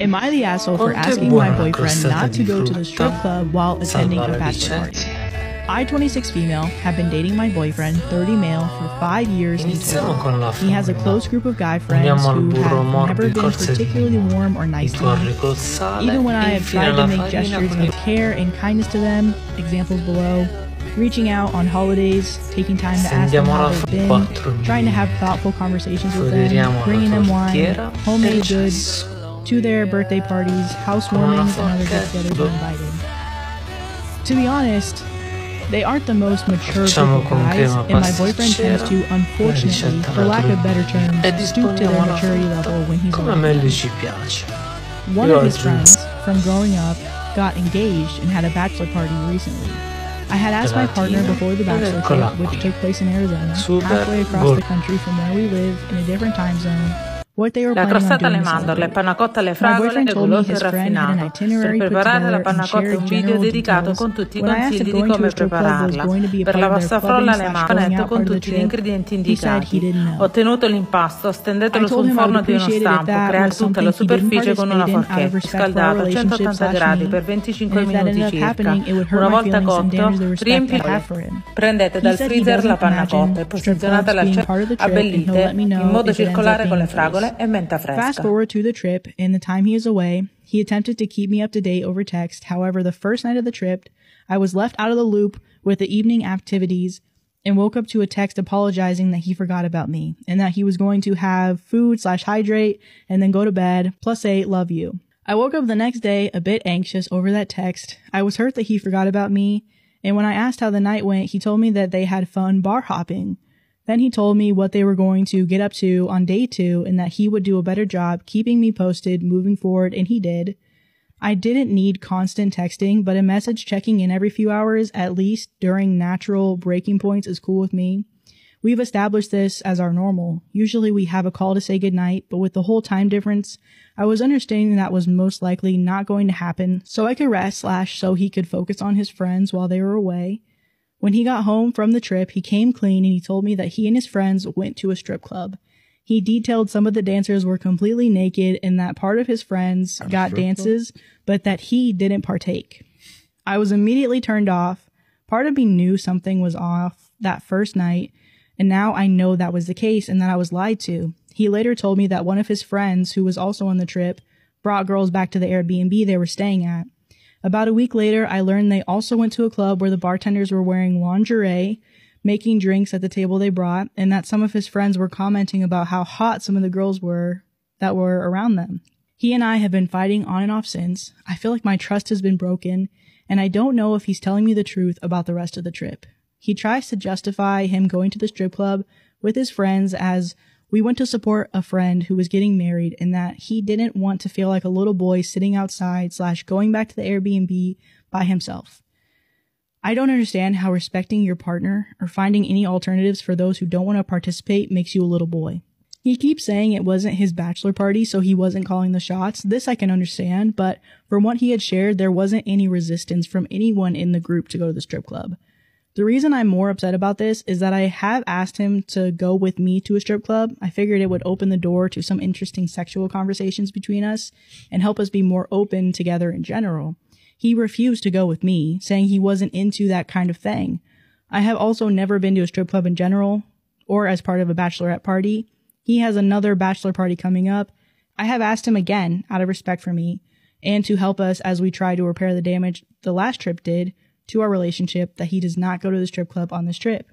Am I the asshole for asking my boyfriend not to go to the strip club while attending a bachelor party? I, 26 female, have been dating my boyfriend, 30 male, for 5 years in total. He has a close group of guy friends who have never been particularly warm or nice to me. Even when I have tried to make gestures of care and kindness to them, examples below, reaching out on holidays, taking time to ask them how they've been, trying to have thoughtful conversations with them, bringing them wine, homemade goods, to their birthday parties, housewarmings, and other get-togethers are invited. To be honest, they aren't the most mature group of guys, and my boyfriend tends to, unfortunately, for lack of better terms, stoop to their maturity level when he's around them. One of his friends, from growing up, got engaged and had a bachelor party recently. I had asked my partner before the bachelor trip, which took place in Arizona, halfway across the country from where we live in a different time zone, what they were planning on doing this summer. My boyfriend told me his friend had an itinerary put together and shared general details. When I asked if going to a strip club was going to be a part of their clubbing/going out part of the trip, he said he didn't know. I told him I would appreciate it if that was something he didn't participate in out of respect for our relationship/me, and if that ended up happening, it would hurt my feelings and damage the respect I have for him. He said he doesn't imagine strip clubs being part of the trip, and he'll let me know if it ends up being the case. Fast forward to the trip, and the time he is away, he attempted to keep me up to date over text. However, the first night of the trip, I was left out of the loop with the evening activities and woke up to a text apologizing that he forgot about me and that he was going to have food/hydrate and then go to bed, plus say, love you. I woke up the next day a bit anxious over that text. I was hurt that he forgot about me, and when I asked how the night went, he told me that they had fun bar hopping. Then he told me what they were going to get up to on day 2 and that he would do a better job keeping me posted moving forward, and he did. I didn't need constant texting, but a message checking in every few hours, at least during natural breaking points, is cool with me. We've established this as our normal. Usually we have a call to say goodnight, but with the whole time difference, I was understanding that was most likely not going to happen, so I could rest/so he could focus on his friends while they were away. When he got home from the trip, he came clean and he told me that he and his friends went to a strip club. He detailed some of the dancers were completely naked and that part of his friends got dances, but that he didn't partake. I was immediately turned off. Part of me knew something was off that first night, and now I know that was the case and that I was lied to. He later told me that one of his friends, who was also on the trip, brought girls back to the Airbnb they were staying at. About a week later, I learned they also went to a club where the bartenders were wearing lingerie, making drinks at the table they brought, and that some of his friends were commenting about how hot some of the girls were that were around them. He and I have been fighting on and off since. I feel like my trust has been broken, and I don't know if he's telling me the truth about the rest of the trip. He tries to justify him going to the strip club with his friends as we went to support a friend who was getting married and that he didn't want to feel like a little boy sitting outside/going back to the Airbnb by himself. I don't understand how respecting your partner or finding any alternatives for those who don't want to participate makes you a little boy. He keeps saying it wasn't his bachelor party, so he wasn't calling the shots. This I can understand, but from what he had shared, there wasn't any resistance from anyone in the group to go to the strip club. The reason I'm more upset about this is that I have asked him to go with me to a strip club. I figured it would open the door to some interesting sexual conversations between us and help us be more open together in general. He refused to go with me, saying he wasn't into that kind of thing. I have also never been to a strip club in general or as part of a bachelorette party. He has another bachelor party coming up. I have asked him again, out of respect for me, and to help us as we try to repair the damage the last trip did to our relationship, that he does not go to the strip club on this trip.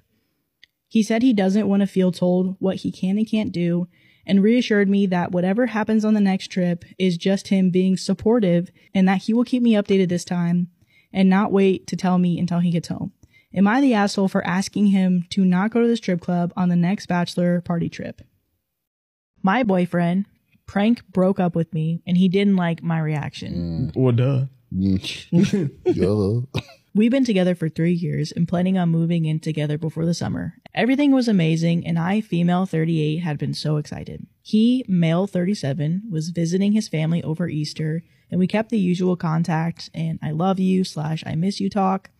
He said he doesn't want to feel told what he can and can't do, and reassured me that whatever happens on the next trip is just him being supportive and that he will keep me updated this time and not wait to tell me until he gets home. Am I the asshole for asking him to not go to the strip club on the next bachelor party trip? My boyfriend, Prank, broke up with me and he didn't like my reaction. Well, duh. We've been together for 3 years and planning on moving in together before the summer. Everything was amazing and I, female 38, had been so excited. He, male 37, was visiting his family over Easter and we kept the usual contact and I love you/I miss you talk.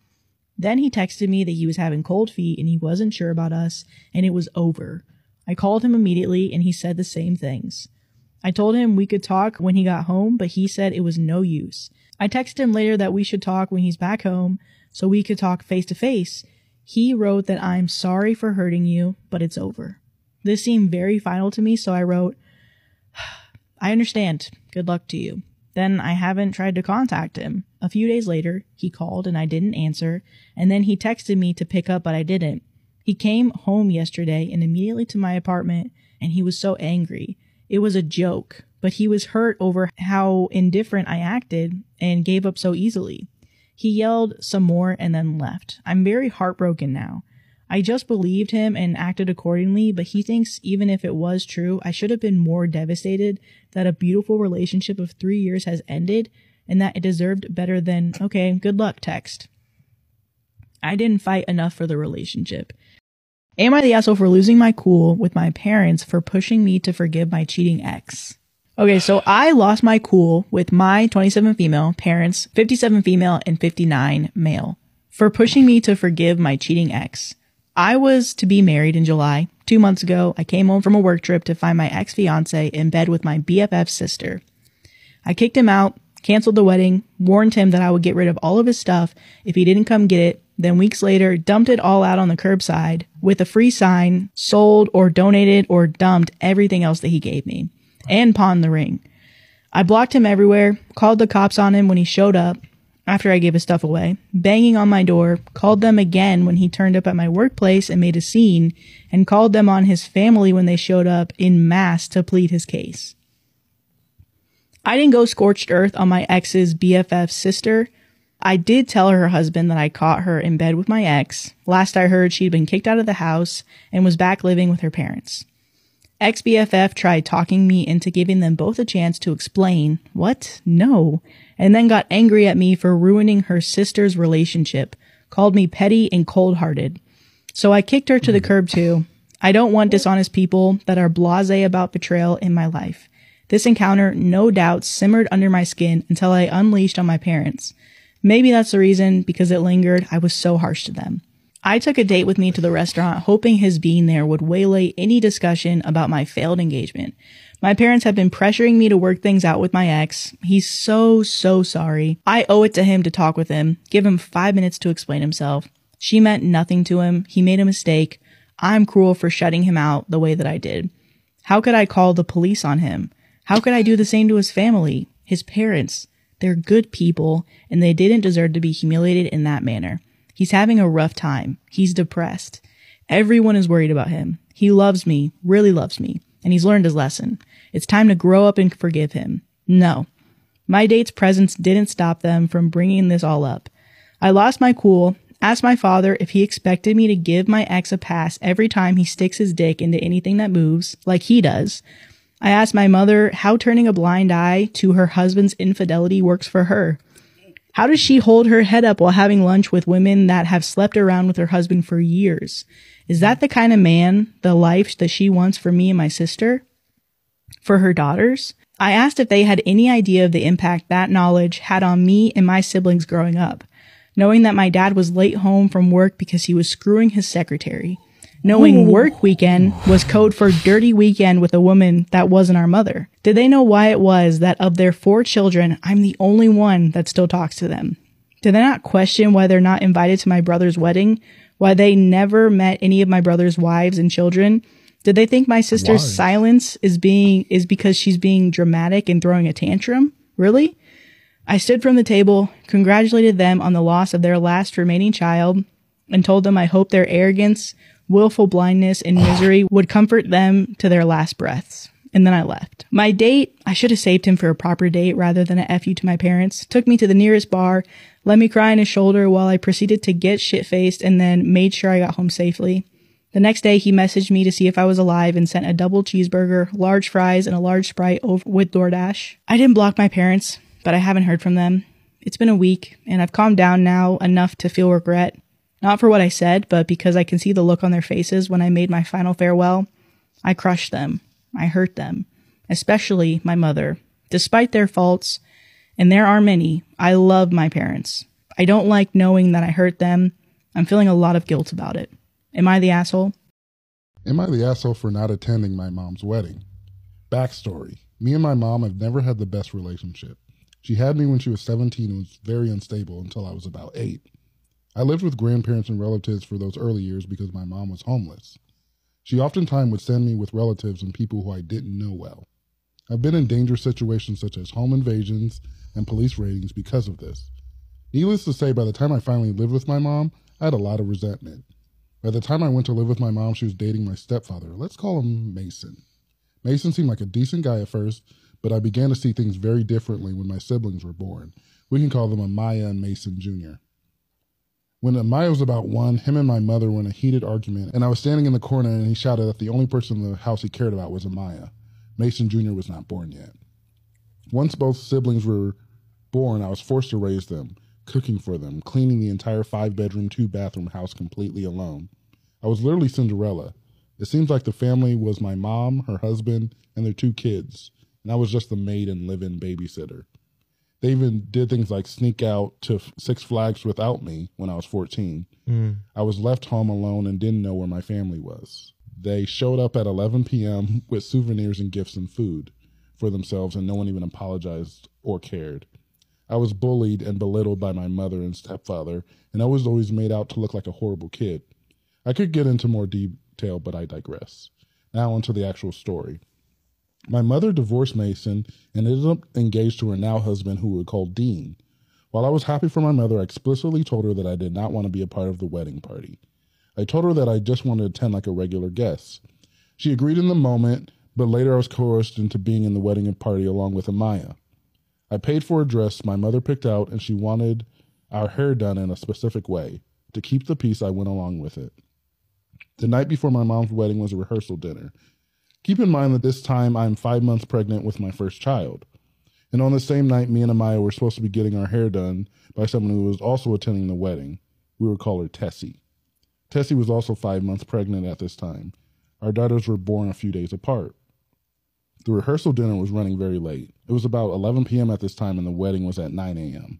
Then he texted me that he was having cold feet and he wasn't sure about us and it was over. I called him immediately and he said the same things. I told him we could talk when he got home, but he said it was no use. I texted him later that we should talk when he's back home so we could talk face to face. He wrote that I'm sorry for hurting you, but it's over. This seemed very final to me, so I wrote, I understand. Good luck to you. Then I haven't tried to contact him. A few days later, he called and I didn't answer, and then he texted me to pick up, but I didn't. He came home yesterday and immediately to my apartment, and he was so angry. It was a joke, but he was hurt over how indifferent I acted and gave up so easily. He yelled some more and then left. I'm very heartbroken now. I just believed him and acted accordingly, but he thinks even if it was true, I should have been more devastated that a beautiful relationship of 3 years has ended and that it deserved better than, okay, good luck text. I didn't fight enough for the relationship. Am I the asshole for losing my cool with my parents for pushing me to forgive my cheating ex? Okay, so I lost my cool with my 27 female parents, 57 female, and 59 male for pushing me to forgive my cheating ex. I was to be married in July. 2 months ago, I came home from a work trip to find my ex-fiance in bed with my BFF's sister. I kicked him out, canceled the wedding, warned him that I would get rid of all of his stuff if he didn't come get it, then weeks later, dumped it all out on the curbside with a free sign, sold or donated or dumped everything else that he gave me, and pawned the ring. I blocked him everywhere, called the cops on him when he showed up after I gave his stuff away, banging on my door, called them again when he turned up at my workplace and made a scene, and called them on his family when they showed up en masse to plead his case. I didn't go scorched earth on my ex's BFF's sister. I did tell her husband that I caught her in bed with my ex. Last I heard, she'd been kicked out of the house and was back living with her parents. Ex-BFF tried talking me into giving them both a chance to explain. What? No. And then got angry at me for ruining her sister's relationship. Called me petty and cold-hearted. So I kicked her to the curb too. I don't want dishonest people that are blasé about betrayal in my life. This encounter, no doubt, simmered under my skin until I unleashed on my parents. Maybe that's the reason, because it lingered, I was so harsh to them. I took a date with me to the restaurant, hoping his being there would waylay any discussion about my failed engagement. My parents have been pressuring me to work things out with my ex. He's so sorry. I owe it to him to talk with him, give him 5 minutes to explain himself. She meant nothing to him. He made a mistake. I'm cruel for shutting him out the way that I did. How could I call the police on him? How could I do the same to his family, his parents? They're good people, and they didn't deserve to be humiliated in that manner. He's having a rough time. He's depressed. Everyone is worried about him. He loves me, really loves me, and he's learned his lesson. It's time to grow up and forgive him. No. My date's presence didn't stop them from bringing this all up. I lost my cool, asked my father if he expected me to give my ex a pass every time he sticks his dick into anything that moves, like he does. I asked my mother how turning a blind eye to her husband's infidelity works for her. How does she hold her head up while having lunch with women that have slept around with her husband for years? Is that the kind of man, the life that she wants for me and my sister? For her daughters? I asked if they had any idea of the impact that knowledge had on me and my siblings growing up. Knowing that my dad was late home from work because he was screwing his secretary. Knowing work weekend was code for dirty weekend with a woman that wasn't our mother. Did they know why it was that of their 4 children, I'm the only one that still talks to them? Did they not question why they're not invited to my brother's wedding? Why they never met any of my brother's wives and children? Did they think my sister's silence is because she's being dramatic and throwing a tantrum? Really? I stood from the table, congratulated them on the loss of their last remaining child, and told them I hope their arrogance, willful blindness, and misery would comfort them to their last breaths. And then I left. My date, I should have saved him for a proper date rather than a FU to my parents, took me to the nearest bar, let me cry on his shoulder while I proceeded to get shit-faced and then made sure I got home safely. The next day, he messaged me to see if I was alive and sent a double cheeseburger, large fries, and a large Sprite over with DoorDash. I didn't block my parents, but I haven't heard from them. It's been a week, and I've calmed down now enough to feel regret. Not for what I said, but because I can see the look on their faces when I made my final farewell. I crushed them. I hurt them. Especially my mother. Despite their faults, and there are many, I love my parents. I don't like knowing that I hurt them. I'm feeling a lot of guilt about it. Am I the asshole? Am I the asshole for not attending my mom's wedding? Backstory. Me and my mom have never had the best relationship. She had me when she was 17 and was very unstable until I was about 8. I lived with grandparents and relatives for those early years because my mom was homeless. She oftentimes would send me with relatives and people who I didn't know well. I've been in dangerous situations such as home invasions and police raidings because of this. Needless to say, by the time I finally lived with my mom, I had a lot of resentment. By the time I went to live with my mom, she was dating my stepfather. Let's call him Mason. Mason seemed like a decent guy at first, but I began to see things very differently when my siblings were born. We can call them Amaya and Mason Jr. When Amaya was about 1, him and my mother were in a heated argument, and I was standing in the corner and he shouted that the only person in the house he cared about was Amaya. Mason Jr. was not born yet. Once both siblings were born, I was forced to raise them, cooking for them, cleaning the entire 5-bedroom, 2-bathroom house completely alone. I was literally Cinderella. It seems like the family was my mom, her husband, and their 2 kids, and I was just the maid and live-in babysitter. They even did things like sneak out to Six Flags without me when I was 14. I was left home alone and didn't know where my family was. They showed up at 11 p.m. with souvenirs and gifts and food for themselves, and no one even apologized or cared. I was bullied and belittled by my mother and stepfather, and I was always made out to look like a horrible kid. I could get into more detail, but I digress. Now onto the actual story. My mother divorced Mason and ended up engaged to her now husband, who we would call Dean. While I was happy for my mother, I explicitly told her that I did not want to be a part of the wedding party. I told her that I just wanted to attend like a regular guest. She agreed in the moment, but later I was coerced into being in the wedding party along with Amaya. I paid for a dress my mother picked out, and she wanted our hair done in a specific way. To keep the peace, I went along with it. The night before my mom's wedding was a rehearsal dinner. Keep in mind that this time I'm 5 months pregnant with my first child. And on the same night, me and Amaya were supposed to be getting our hair done by someone who was also attending the wedding. We would call her Tessie. Tessie was also 5 months pregnant at this time. Our daughters were born a few days apart. The rehearsal dinner was running very late. It was about 11 p.m. at this time, and the wedding was at 9 a.m.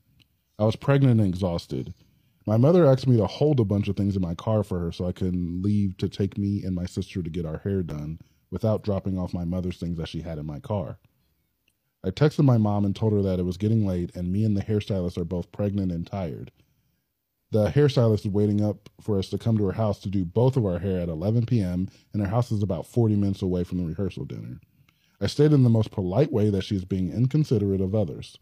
I was pregnant and exhausted. My mother asked me to hold a bunch of things in my car for her so I could leave to take me and my sister to get our hair done without dropping off my mother's things that she had in my car. I texted my mom and told her that it was getting late and me and the hairstylist are both pregnant and tired. The hairstylist is waiting up for us to come to her house to do both of our hair at 11 p.m. and her house is about 40 minutes away from the rehearsal dinner. I stated in the most polite way that she is being inconsiderate of others.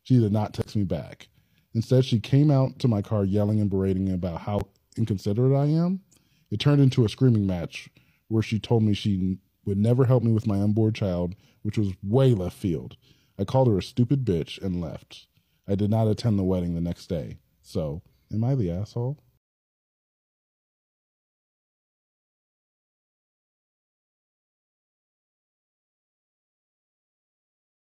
She did not text me back. Instead, she came out to my car yelling and berating about how inconsiderate I am. It turned into a screaming match where she told me she would never help me with my unborn child, which was way left field. I called her a stupid bitch and left. I did not attend the wedding the next day. So, am I the asshole?